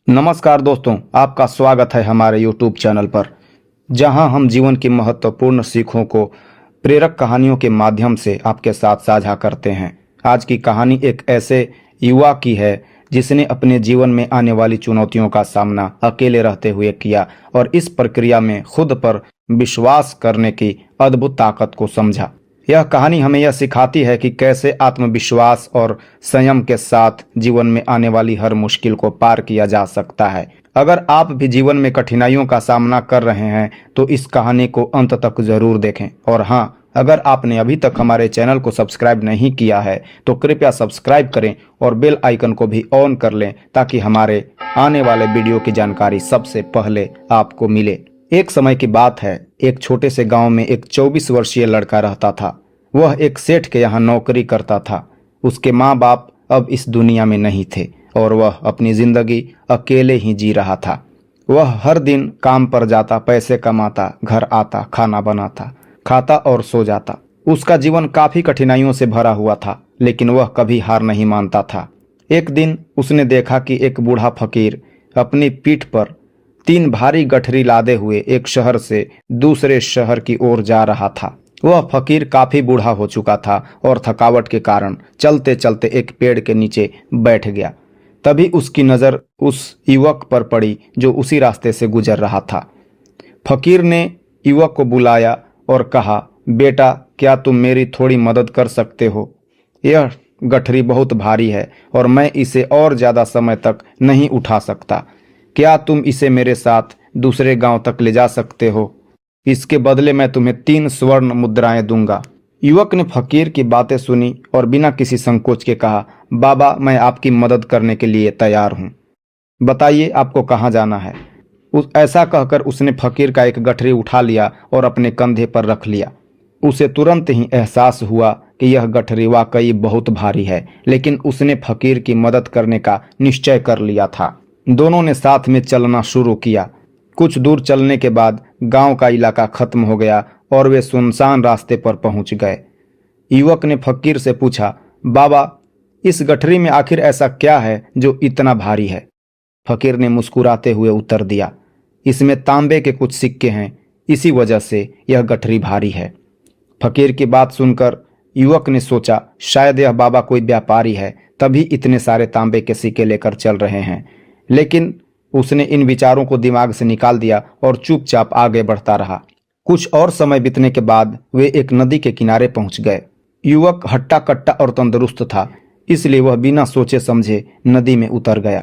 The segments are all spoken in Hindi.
नमस्कार दोस्तों, आपका स्वागत है हमारे YouTube चैनल पर, जहां हम जीवन की महत्वपूर्ण सीखों को प्रेरक कहानियों के माध्यम से आपके साथ साझा करते हैं। आज की कहानी एक ऐसे युवा की है जिसने अपने जीवन में आने वाली चुनौतियों का सामना अकेले रहते हुए किया और इस प्रक्रिया में खुद पर विश्वास करने की अद्भुत ताकत को समझा। यह कहानी हमें यह सिखाती है कि कैसे आत्मविश्वास और संयम के साथ जीवन में आने वाली हर मुश्किल को पार किया जा सकता है। अगर आप भी जीवन में कठिनाइयों का सामना कर रहे हैं तो इस कहानी को अंत तक जरूर देखें। और हाँ, अगर आपने अभी तक हमारे चैनल को सब्सक्राइब नहीं किया है तो कृपया सब्सक्राइब करें और बेल आइकन को भी ऑन कर लें ताकि हमारे आने वाले वीडियो की जानकारी सबसे पहले आपको मिले। एक समय की बात है, एक छोटे से गांव में एक 24 वर्षीय लड़का रहता था। वह एक सेठ के यहाँ नौकरी करता था। उसके माँ बाप अब इस दुनिया में नहीं थे और वह अपनी जिंदगी अकेले ही जी रहा था। वह हर दिन काम पर जाता, पैसे कमाता, घर आता, खाना बनाता, खाता और सो जाता। उसका जीवन काफी कठिनाइयों से भरा हुआ था, लेकिन वह कभी हार नहीं मानता था। एक दिन उसने देखा कि एक बूढ़ा फकीर अपनी पीठ पर 3 भारी गठरी लादे हुए एक शहर से दूसरे शहर की ओर जा रहा था। वह फकीर काफी बूढ़ा हो चुका था और थकावट के कारण चलते चलते एक पेड़ के नीचे बैठ गया। तभी उसकी नज़र उस युवक पर पड़ी जो उसी रास्ते से गुजर रहा था। फकीर ने युवक को बुलाया और कहा, बेटा, क्या तुम मेरी थोड़ी मदद कर सकते हो? यह गठरी बहुत भारी है और मैं इसे और ज़्यादा समय तक नहीं उठा सकता। क्या तुम इसे मेरे साथ दूसरे गांव तक ले जा सकते हो? इसके बदले मैं तुम्हें 3 स्वर्ण मुद्राएं दूंगा। युवक ने फकीर की बातें सुनी और बिना किसी संकोच के कहा, बाबा, मैं आपकी मदद करने के लिए तैयार हूँ। बताइए आपको कहाँ जाना है? ऐसा कहकर उसने फकीर का एक गठरी उठा लिया और अपने कंधे पर रख लिया। उसे तुरंत ही एहसास हुआ कि यह गठरी वाकई बहुत भारी है, लेकिन उसने फकीर की मदद करने का निश्चय कर लिया था। दोनों ने साथ में चलना शुरू किया। कुछ दूर चलने के बाद गांव का इलाका खत्म हो गया और वे सुनसान रास्ते पर पहुंच गए। युवक ने फकीर से पूछा, बाबा, इस गठरी में आखिर ऐसा क्या है जो इतना भारी है? फकीर ने मुस्कुराते हुए उत्तर दिया, इसमें तांबे के कुछ सिक्के हैं, इसी वजह से यह गठरी भारी है। फकीर की बात सुनकर युवक ने सोचा, शायद यह बाबा कोई व्यापारी है, तभी इतने सारे तांबे के सिक्के लेकर चल रहे हैं। लेकिन उसने इन विचारों को दिमाग से निकाल दिया और चुपचाप आगे बढ़ता रहा। कुछ और समय बीतने के बाद वे एक नदी के किनारे पहुंच गए। युवक हट्टा कट्टा और तंदुरुस्त था, इसलिए वह बिना सोचे समझे नदी में उतर गया।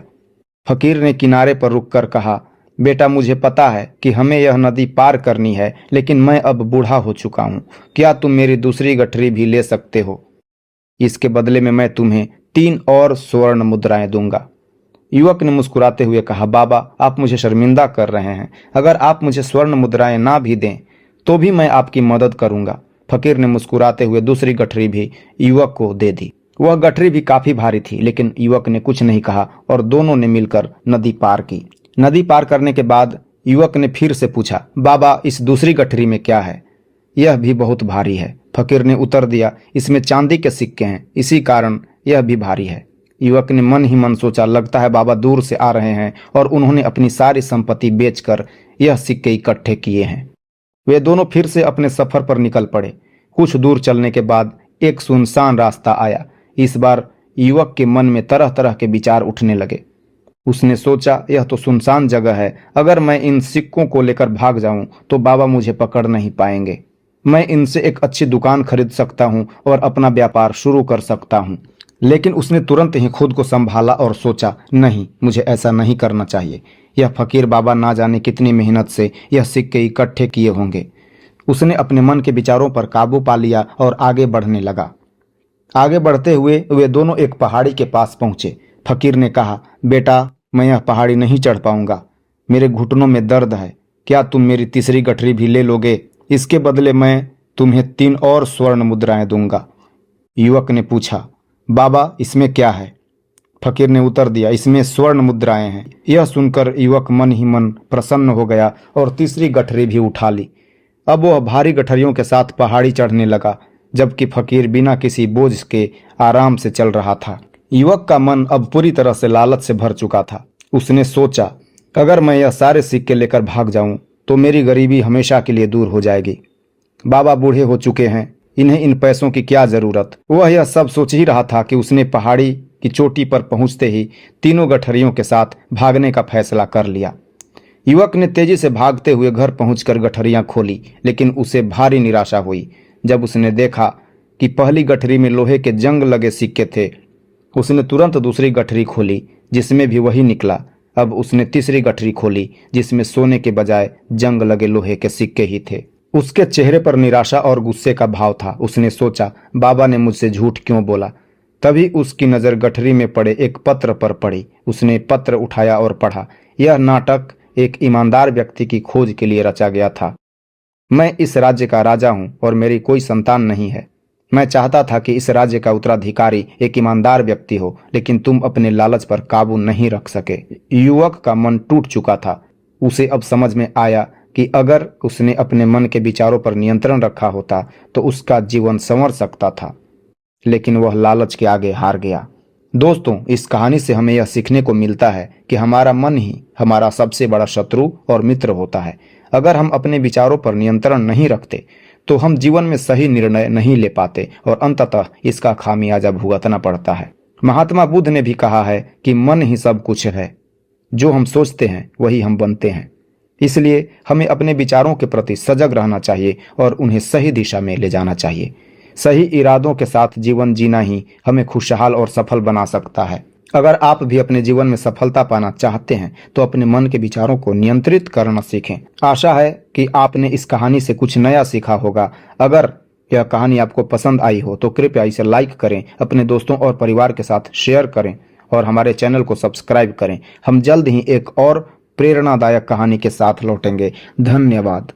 फकीर ने किनारे पर रुककर कहा, बेटा, मुझे पता है कि हमें यह नदी पार करनी है, लेकिन मैं अब बूढ़ा हो चुका हूँ। क्या तुम मेरी दूसरी गठरी भी ले सकते हो? इसके बदले में मैं तुम्हें 3 और स्वर्ण मुद्राएं दूंगा। युवक ने मुस्कुराते हुए कहा, बाबा, आप मुझे शर्मिंदा कर रहे हैं। अगर आप मुझे स्वर्ण मुद्राएं ना भी दें तो भी मैं आपकी मदद करूंगा। फकीर ने मुस्कुराते हुए दूसरी गठरी भी युवक को दे दी। वह गठरी भी काफी भारी थी, लेकिन युवक ने कुछ नहीं कहा और दोनों ने मिलकर नदी पार की। नदी पार करने के बाद युवक ने फिर से पूछा, बाबा, इस दूसरी गठरी में क्या है? यह भी बहुत भारी है। फकीर ने उत्तर दिया, इसमें चांदी के सिक्के हैं, इसी कारण यह भी भारी है। युवक ने मन ही मन सोचा, लगता है बाबा दूर से आ रहे हैं और उन्होंने अपनी सारी संपत्ति बेचकर यह सिक्के इकट्ठे किए हैं। वे दोनों फिर से अपने सफर पर निकल पड़े। कुछ दूर चलने के बाद एक सुनसान रास्ता आया। इस बार युवक के मन में तरह तरह के विचार उठने लगे। उसने सोचा, यह तो सुनसान जगह है, अगर मैं इन सिक्कों को लेकर भाग जाऊं तो बाबा मुझे पकड़ नहीं पाएंगे। मैं इनसे एक अच्छी दुकान खरीद सकता हूं और अपना व्यापार शुरू कर सकता हूं। लेकिन उसने तुरंत ही खुद को संभाला और सोचा, नहीं, मुझे ऐसा नहीं करना चाहिए। यह फकीर बाबा ना जाने कितनी मेहनत से यह सिक्के इकट्ठे किए होंगे। उसने अपने मन के विचारों पर काबू पा लिया और आगे बढ़ने लगा। आगे बढ़ते हुए वे दोनों एक पहाड़ी के पास पहुंचे। फकीर ने कहा, बेटा, मैं यह पहाड़ी नहीं चढ़ पाऊंगा, मेरे घुटनों में दर्द है। क्या तुम मेरी तीसरी गठरी भी ले लोगे? इसके बदले मैं तुम्हें 3 और स्वर्ण मुद्राएं दूंगा। युवक ने पूछा, बाबा, इसमें क्या है? फकीर ने उत्तर दिया, इसमें स्वर्ण मुद्राएं हैं। यह सुनकर युवक मन ही मन प्रसन्न हो गया और तीसरी गठरी भी उठा ली। अब वह भारी गठरियों के साथ पहाड़ी चढ़ने लगा, जबकि फकीर बिना किसी बोझ के आराम से चल रहा था। युवक का मन अब पूरी तरह से लालच से भर चुका था। उसने सोचा, अगर मैं यह सारे सिक्के लेकर भाग जाऊं तो मेरी गरीबी हमेशा के लिए दूर हो जाएगी। बाबा बूढ़े हो चुके हैं, इन्हें इन पैसों की क्या जरूरत। वह यह सब सोच ही रहा था कि उसने पहाड़ी की चोटी पर पहुंचते ही तीनों गठरियों के साथ भागने का फैसला कर लिया। युवक ने तेजी से भागते हुए घर पहुंचकर गठरियां खोली, लेकिन उसे भारी निराशा हुई जब उसने देखा कि पहली गठरी में लोहे के जंग लगे सिक्के थे। उसने तुरंत दूसरी गठरी खोली, जिसमें भी वही निकला। अब उसने तीसरी गठरी खोली, जिसमें सोने के बजाय जंग लगे लोहे के सिक्के ही थे। उसके चेहरे पर निराशा और गुस्से का भाव था। उसने सोचा, बाबा ने मुझसे झूठ क्यों बोला। तभी उसकी नज़र गठरी में पड़े एक पत्र पर पड़ी। उसने पत्र उठाया और पढ़ा। यह नाटक एक ईमानदार व्यक्ति की खोज के लिए रचा गया था। मैं इस राज्य का राजा हूँ और मेरी कोई संतान नहीं है। मैं चाहता था कि इस राज्य का उत्तराधिकारी एक ईमानदार व्यक्ति हो, लेकिन तुम अपने लालच पर काबू नहीं रख सके। युवक का मन टूट चुका था। उसे अब समझ में आया कि अगर उसने अपने मन के विचारों पर नियंत्रण रखा होता तो उसका जीवन संवर सकता था, लेकिन वह लालच के आगे हार गया। दोस्तों, इस कहानी से हमें यह सीखने को मिलता है कि हमारा मन ही हमारा सबसे बड़ा शत्रु और मित्र होता है। अगर हम अपने विचारों पर नियंत्रण नहीं रखते तो हम जीवन में सही निर्णय नहीं ले पाते और अंततः इसका खामियाजा भुगतना पड़ता है। महात्मा बुद्ध ने भी कहा है कि मन ही सब कुछ है, जो हम सोचते हैं वही हम बनते हैं। इसलिए हमें अपने विचारों के प्रति सजग रहना चाहिए और उन्हें सही दिशा में ले जाना चाहिए। सही इरादों के साथ जीवन जीना ही हमें खुशहाल और सफल बना सकता है। अगर आप भी अपने जीवन में सफलता पाना चाहते हैं तो अपने मन के विचारों को नियंत्रित करना सीखें। आशा है कि आपने इस कहानी से कुछ नया सीखा होगा। अगर यह कहानी आपको पसंद आई हो तो कृपया इसे लाइक करें, अपने दोस्तों और परिवार के साथ शेयर करें और हमारे चैनल को सब्सक्राइब करें। हम जल्द ही एक और प्रेरणादायक कहानी के साथ लौटेंगे। धन्यवाद।